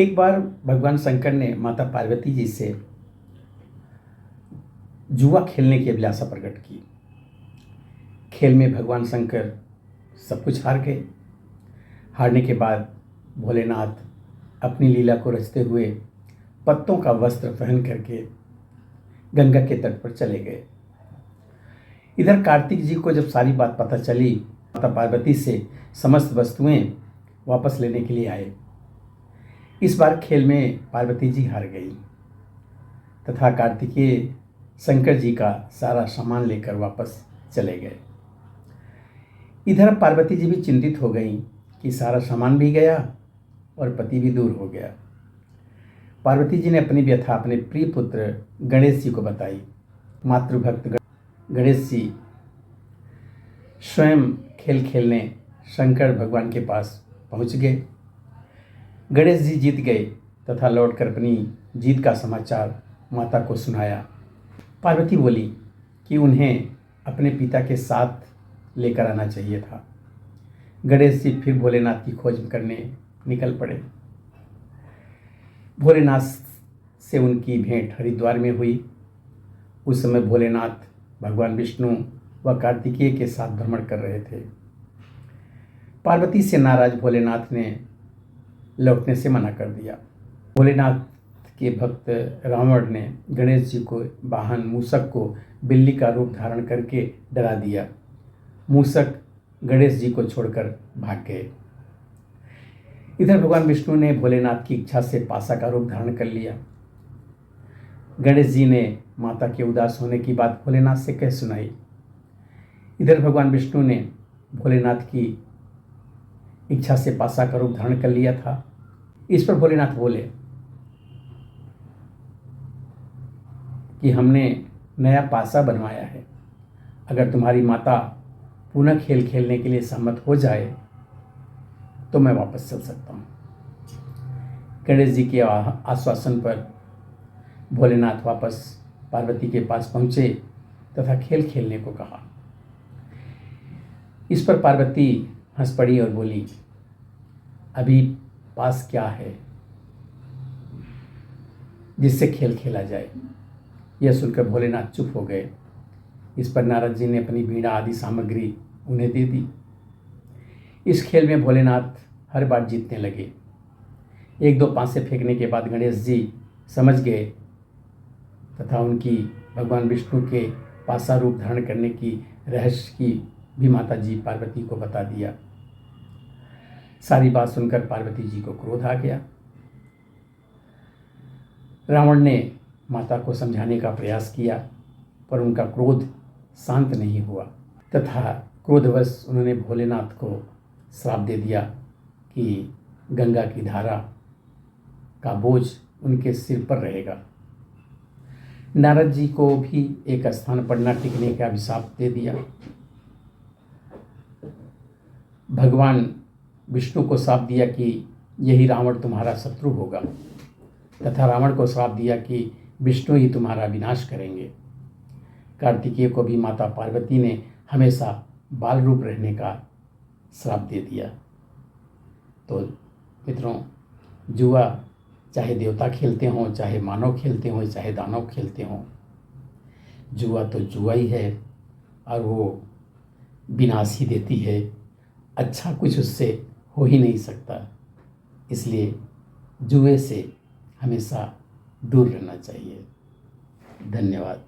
एक बार भगवान शंकर ने माता पार्वती जी से जुआ खेलने की अभिलाषा प्रकट की। खेल में भगवान शंकर सब कुछ हार गए। हारने के बाद भोलेनाथ अपनी लीला को रचते हुए पत्तों का वस्त्र पहन करके गंगा के तट पर चले गए। इधर कार्तिक जी को जब सारी बात पता चली, माता पार्वती से समस्त वस्तुएं वापस लेने के लिए आए। इस बार खेल में पार्वती जी हार गई तथा कार्तिकेय शंकर जी का सारा सामान लेकर वापस चले गए। इधर पार्वती जी भी चिंतित हो गई कि सारा सामान भी गया और पति भी दूर हो गया। पार्वती जी ने अपनी व्यथा अपने प्रिय पुत्र गणेश जी को बताई। मातृभक्त गणेश जी स्वयं खेल खेलने शंकर भगवान के पास पहुंच गए। गणेश जी जीत गए तथा लौटकर अपनी जीत का समाचार माता को सुनाया। पार्वती बोली कि उन्हें अपने पिता के साथ लेकर आना चाहिए था। गणेश जी फिर भोलेनाथ की खोज करने निकल पड़े। भोलेनाथ से उनकी भेंट हरिद्वार में हुई। उस समय भोलेनाथ भगवान विष्णु व कार्तिकेय के साथ भ्रमण कर रहे थे। पार्वती से नाराज भोलेनाथ ने लौटने से मना कर दिया। भोलेनाथ के भक्त रावण ने गणेश जी को वाहन मूषक को बिल्ली का रूप धारण करके डरा दिया। मूषक गणेश जी को छोड़कर भाग गए। इधर भगवान विष्णु ने भोलेनाथ की इच्छा से पासा का रूप धारण कर लिया। गणेश जी ने माता के उदास होने की बात भोलेनाथ से कह सुनाई। इधर भगवान विष्णु ने भोलेनाथ की इच्छा से पासा का रूप धारण कर लिया था। इस पर भोलेनाथ बोले कि हमने नया पासा बनवाया है, अगर तुम्हारी माता पुनः खेल खेलने के लिए सहमत हो जाए तो मैं वापस चल सकता हूँ। गणेश जी के आश्वासन पर भोलेनाथ वापस पार्वती के पास पहुँचे तथा खेल खेलने को कहा। इस पर पार्वती हंस पड़ी और बोली, अभी पास क्या है जिससे खेल खेला जाए। यह सुनकर भोलेनाथ चुप हो गए। इस पर नारद जी ने अपनी वीणा आदि सामग्री उन्हें दे दी। इस खेल में भोलेनाथ हर बार जीतने लगे। एक दो पासे फेंकने के बाद गणेश जी समझ गए तथा उनकी भगवान विष्णु के पासा रूप धारण करने की रहस्य की भी माता जी पार्वती को बता दिया। सारी बात सुनकर पार्वती जी को क्रोध आ गया। रावण ने माता को समझाने का प्रयास किया पर उनका क्रोध शांत नहीं हुआ तथा क्रोधवश उन्होंने भोलेनाथ को श्राप दे दिया कि गंगा की धारा का बोझ उनके सिर पर रहेगा। नारद जी को भी एक स्थान पर न टिकने का अभिशाप दे दिया। भगवान विष्णु को श्राप दिया कि यही रावण तुम्हारा शत्रु होगा तथा रावण को श्राप दिया कि विष्णु ही तुम्हारा विनाश करेंगे। कार्तिकेय को भी माता पार्वती ने हमेशा बाल रूप रहने का श्राप दे दिया। तो मित्रों, जुआ चाहे देवता खेलते हों, चाहे मानव खेलते हों, चाहे दानव खेलते हों, जुआ तो जुआ ही है और वो विनाश ही देती है। अच्छा कुछ उससे हो ही नहीं सकता। इसलिए जुए से हमेशा दूर रहना चाहिए। धन्यवाद।